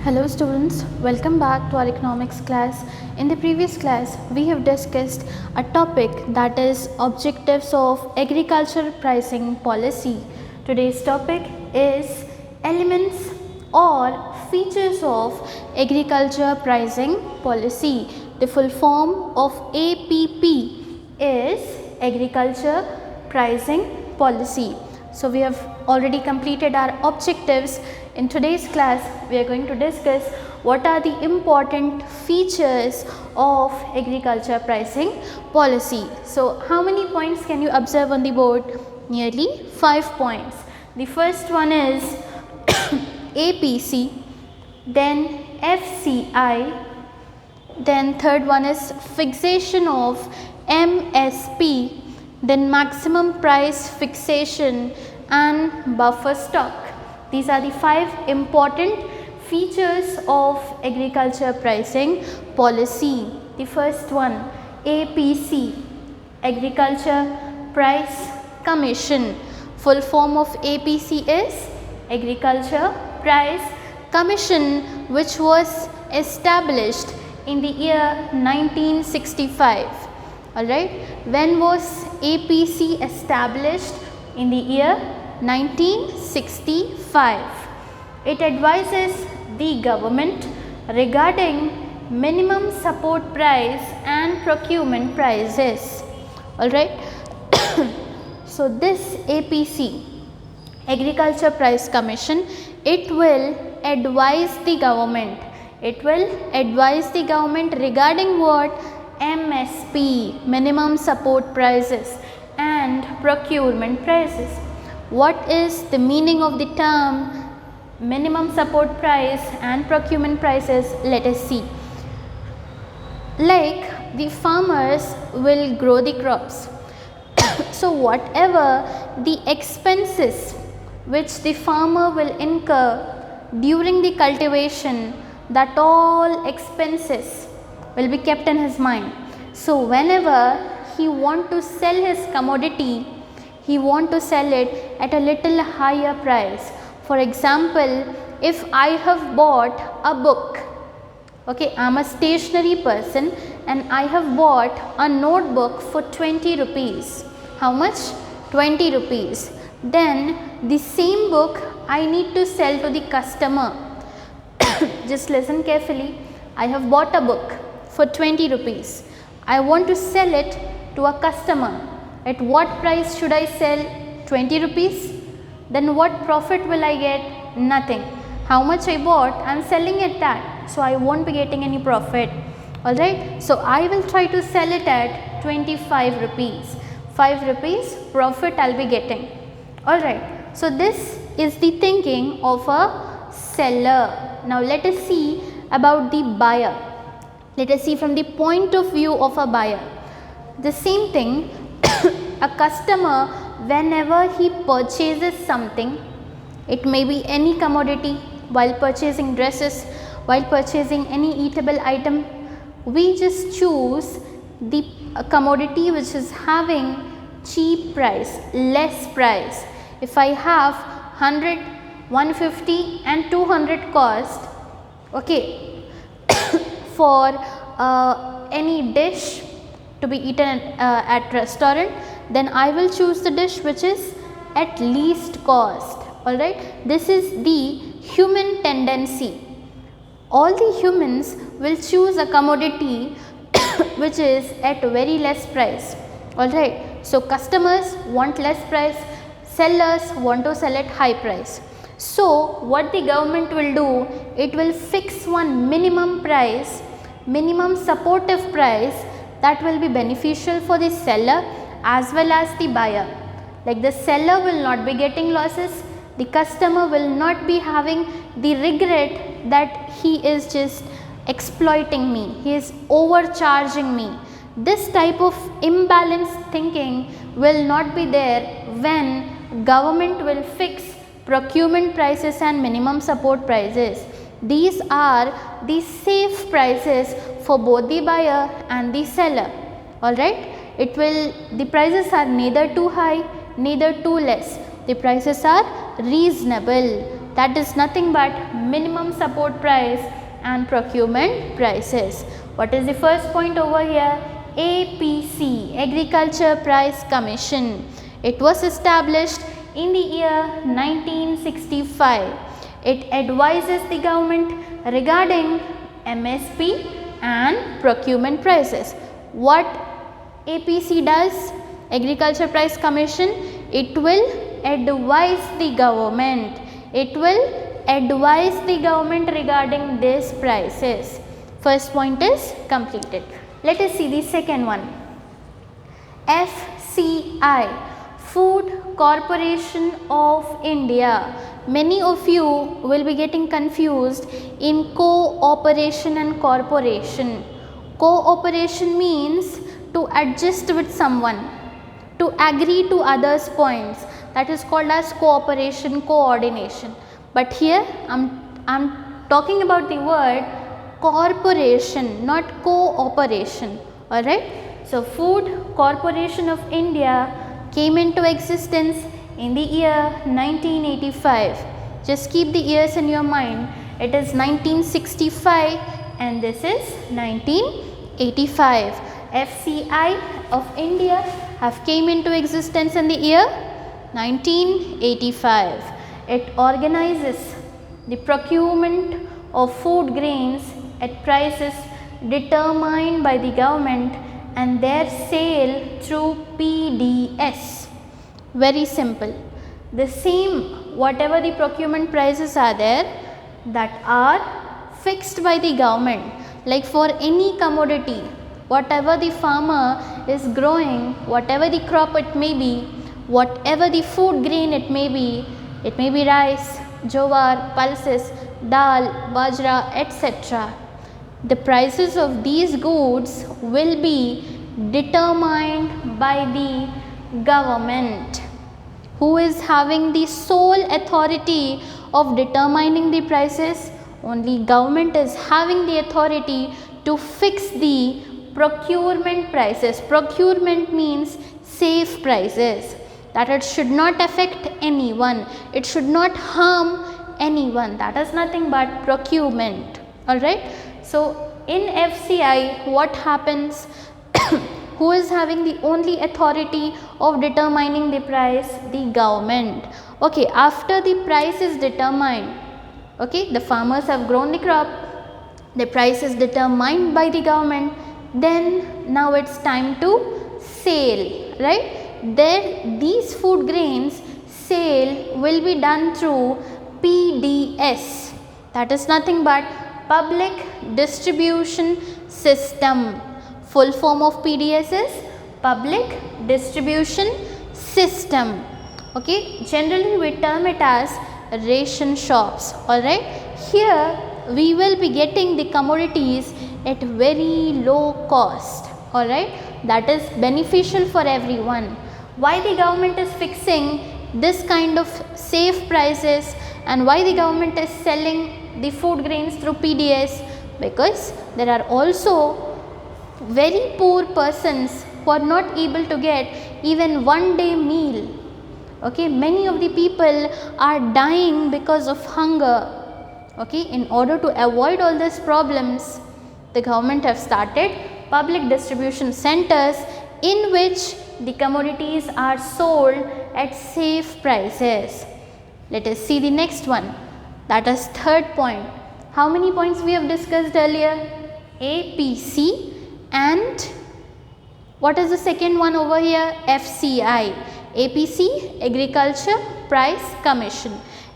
Hello students, welcome back to our economics class. In the previous class, we have discussed a topic that is objectives of agriculture pricing policy. Today's topic is elements or features of agriculture pricing policy. The full form of APP is agriculture pricing policy. So we have already completed our objectives. In today's class, we are going to discuss what are the important features of agriculture pricing policy. So how many points can you observe on the board? Nearly 5 points. The first one is APC, then FCI, then third one is fixation of MSP, then maximum price fixation and buffer stock. These are the 5 important features of agriculture pricing policy. The first one, APC, Agriculture Price Commission. Full form of APC is Agriculture Price Commission, which was established in the year 1965. Alright, when was APC established? In the year 1965. It advises the government regarding minimum support price and procurement prices. Alright, so this APC, Agriculture Price Commission, it will advise the government. It will advise the government regarding what? MSP, minimum support prices, and procurement prices. What is the meaning of the term minimum support price and procurement prices? Let us see. Like the farmers will grow the crops. So whatever the expenses which the farmer will incur during the cultivation, that all expenses will be kept in his mind. So whenever he want to sell his commodity, he want to sell it at a little higher price. For example, if I have bought a book, okay, I am a stationary person and I have bought a notebook for 20 rupees. How much? 20 rupees. Then the same book I need to sell to the customer. Just listen carefully. I have bought a book for 20 rupees. I want to sell it to a customer. At what price should I sell? 20 rupees. Then what profit will I get? Nothing. How much I bought, I am selling it that. So I won't be getting any profit. Alright. So I will try to sell it at 25 rupees. 5 rupees profit I will be getting. Alright. So this is the thinking of a seller. Now let us see about the buyer. Let us see from the point of view of a buyer. The same thing, a customer, whenever he purchases something, it may be any commodity, while purchasing dresses, while purchasing any eatable item, we just choose the commodity which is having cheap price, less price. If I have 100, 150 and 200 cost, okay, for any dish to be eaten at restaurant, then I will choose the dish which is at least cost. Alright, this is the human tendency. All the humans will choose a commodity which is at very less price. Alright, so customers want less price, sellers want to sell at high price. So what the government will do, it will fix one minimum price, minimum supportive price that will be beneficial for the seller as well as the buyer. Like the seller will not be getting losses, the customer will not be having the regret that he is just exploiting me, he is overcharging me. This type of imbalanced thinking will not be there when government will fix procurement prices and minimum support prices. These are the safe prices for both the buyer and the seller. Alright, the prices are neither too high, neither too less. The prices are reasonable. that is nothing but minimum support price and procurement prices. What is the first point over here? APC, Agriculture Price Commission. It was established in the year 1965. It advises the government regarding MSP and procurement prices. What APC does? Agriculture Price Commission, it will advise the government. It will advise the government regarding these prices. First point is completed. Let us see the second one. FCI, Food Corporation of India. Many of you will be getting confused in cooperation and corporation. Cooperation means to adjust with someone, to agree to others' points. That is called as cooperation, coordination. But here I'm talking about the word corporation, not cooperation. Alright. So, Food Corporation of India came into existence in the year 1985. Just keep the years in your mind. It is 1965 and this is 1985. FCI of India have came into existence in the year 1985. It organizes the procurement of food grains at prices determined by the government and their sale through PDS. Very simple. The same, whatever the procurement prices are there that are fixed by the government, like for any commodity, whatever the farmer is growing, whatever the crop it may be, whatever the food grain it may be rice, jowar, pulses, dal, bajra, etc. The prices of these goods will be determined by the government. Who is having the sole authority of determining the prices? Only government is having the authority to fix the procurement prices. Procurement means safe prices, that it should not affect anyone, it should not harm anyone. That is nothing but procurement. Alright. So, in FCI what happens? Who is having the only authority of determining the price? The government. Okay, after the price is determined, okay, the farmers have grown the crop, the price is determined by the government, then now it's time to sale, right? There, these food grains sale will be done through PDS. That is nothing but Public Distribution System. Full form of PDS is Public Distribution System. Okay, generally we term it as ration shops. Alright, here we will be getting the commodities at very low cost. Alright, that is beneficial for everyone. Why the government is fixing this kind of safe prices and why the government is selling the food grains through PDS? Because there are also very poor persons who are not able to get even one day meal. Okay, many of the people are dying because of hunger. Okay, in order to avoid all these problems, the government have started public distribution centers in which the commodities are sold at safe prices. Let us see the next one. That is third point. How many points we have discussed earlier? APC. And what is the second one over here? FCI. APC, Agriculture Price Commission.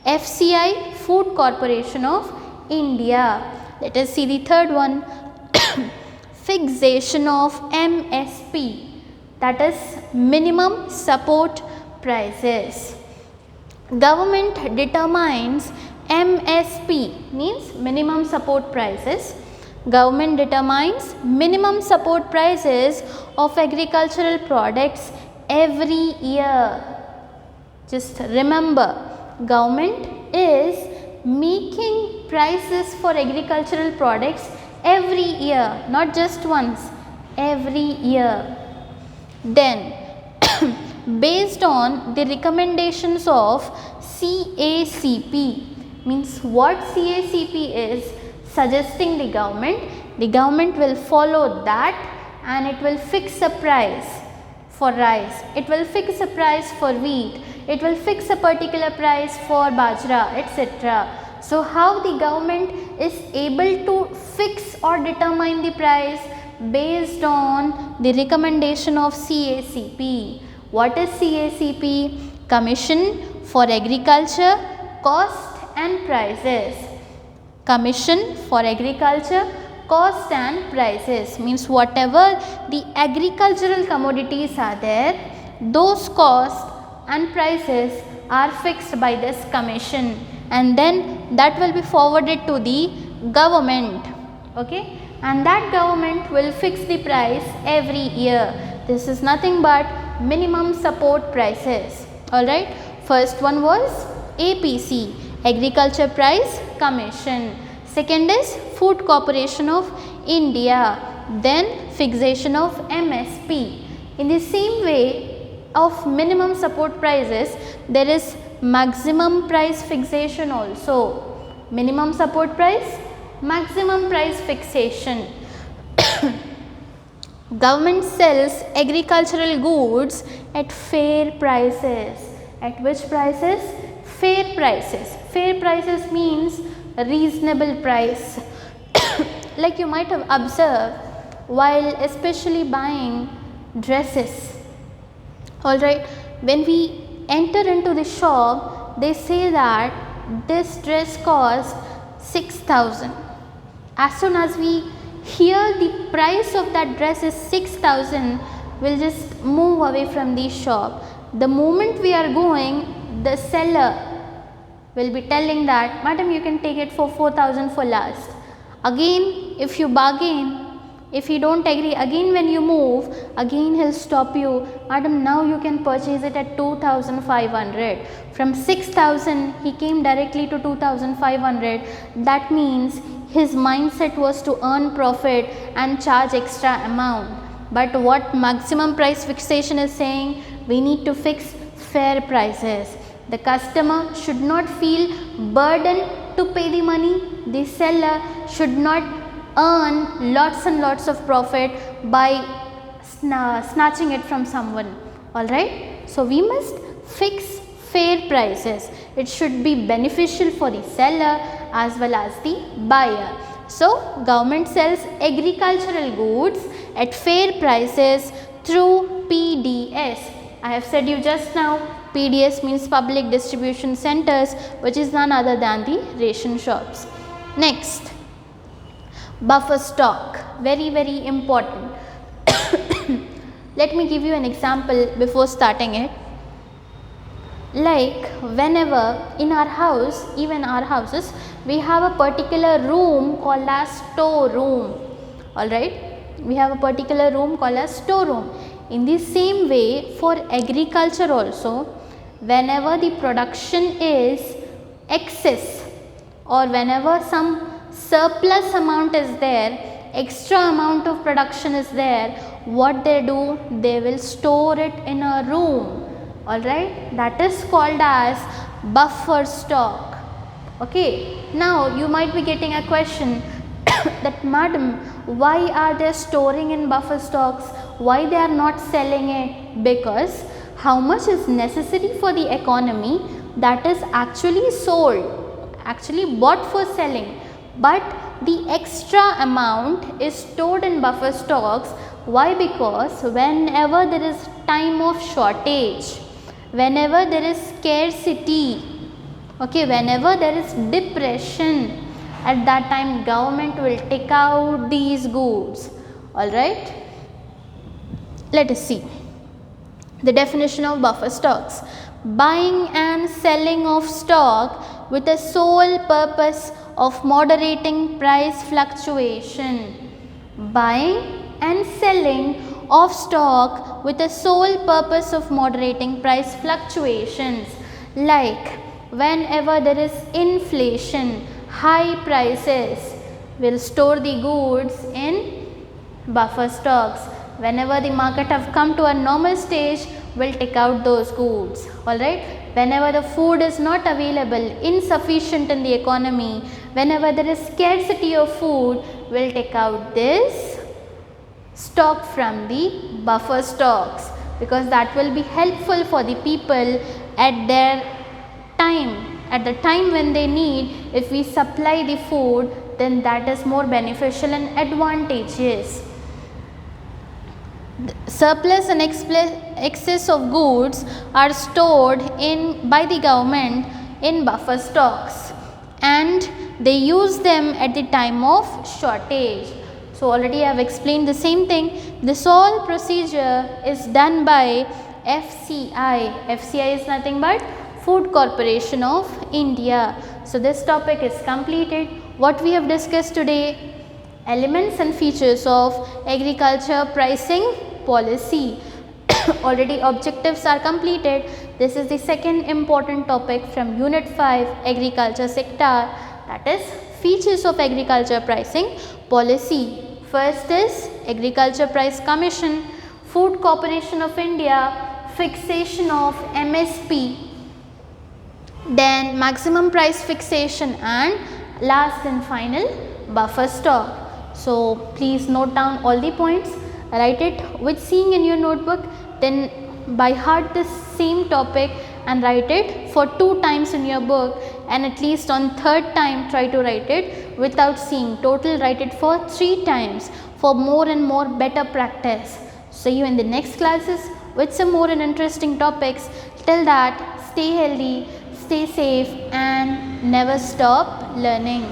FCI, Food Corporation of India. Let us see the third one. Fixation of MSP. That is minimum support prices. Government determines MSP, means minimum support prices. Government determines minimum support prices of agricultural products every year. Just remember, government is making prices for agricultural products every year, not just once, every year. Then, based on the recommendations of CACP, Means what CACP is suggesting the government will follow that and it will fix a price for rice, it will fix a price for wheat, it will fix a particular price for bajra, etc. So how the government is able to fix or determine the price? Based on the recommendation of CACP. What is CACP? Commission for Agriculture, Cost and Prices. Commission for Agriculture, Cost and Prices means whatever the agricultural commodities are there, those costs and prices are fixed by this commission, and then that will be forwarded to the government. Okay, and that government will fix the price every year. This is nothing but minimum support prices. Alright, first one was APC, Agriculture Price Commission. Second is Food Corporation of India, then fixation of MSP. In the same way of minimum support prices, there is maximum price fixation also. Minimum support price, maximum price fixation. Government sells agricultural goods at fair prices. At which prices? Fair prices. Fair prices means a reasonable price. Like you might have observed while especially buying dresses. Alright, when we enter into the shop, they say that this dress costs 6,000. As soon as we hear the price of that dress is 6,000, we'll just move away from the shop. The moment we are going, the seller will be telling that, madam, you can take it for 4,000 for last. Again, if you bargain, if you don't agree, again when you move, again he'll stop you. Madam, now you can purchase it at 2,500. From 6,000, he came directly to 2,500. That means his mindset was to earn profit and charge extra amount. But what maximum price fixation is saying? We need to fix fair prices. The customer should not feel burdened to pay the money. The seller should not earn lots and lots of profit by snatching it from someone. Alright. So we must fix fair prices. It should be beneficial for the seller as well as the buyer. So government sells agricultural goods at fair prices through PDS. I have said you just now, PDS means public distribution centers, which is none other than the ration shops. Next, buffer stock, very very important. Let me give you an example before starting it. Like whenever in our house, even our houses, we have a particular room called as store room. Alright, we have a particular room called as store room. In the same way for agriculture also, whenever the production is excess or whenever some surplus amount is there, extra amount of production is there, what they do? They will store it in a room. Alright, that is called as buffer stock. Okay, now you might be getting a question that, madam, why are they storing in buffer stocks? Why they are not selling it? Because how much is necessary for the economy, that is actually sold, actually bought for selling, but the extra amount is stored in buffer stocks. Why? Because whenever there is time of shortage, whenever there is scarcity, okay, whenever there is depression, at that time government will take out these goods. Alright, let us see the definition of buffer stocks. Buying and selling of stock with the sole purpose of moderating price fluctuation. Buying and selling of stock with the sole purpose of moderating price fluctuations. Like whenever there is inflation, high prices, will store the goods in buffer stocks. Whenever the market have come to a normal stage, will take out those goods. Alright, whenever the food is not available, insufficient in the economy, whenever there is scarcity of food, we'll take out this stock from the buffer stocks, because that will be helpful for the people at their time, at the time when they need. If we supply the food, then that is more beneficial and advantageous. Surplus and excess of goods are stored in by the government in buffer stocks, and they use them at the time of shortage. So already I have explained the same thing. This whole procedure is done by FCI. FCI is nothing but Food Corporation of India. So this topic is completed. What we have discussed today: elements and features of agriculture pricing policy. Already objectives are completed. This is the second important topic from Unit 5 Agriculture sector, that is features of agriculture pricing policy. First is Agriculture Price Commission, Food Corporation of India, fixation of MSP, then maximum price fixation, and last and final buffer stock. So please note down all the points, write it with seeing in your notebook, then by heart this same topic and write it for 2 times in your book, and at least on 3rd time try to write it without seeing. Total write it for 3 times for more and more better practice. See you in the next classes with some more and interesting topics. Till that, stay healthy, stay safe, and never stop learning.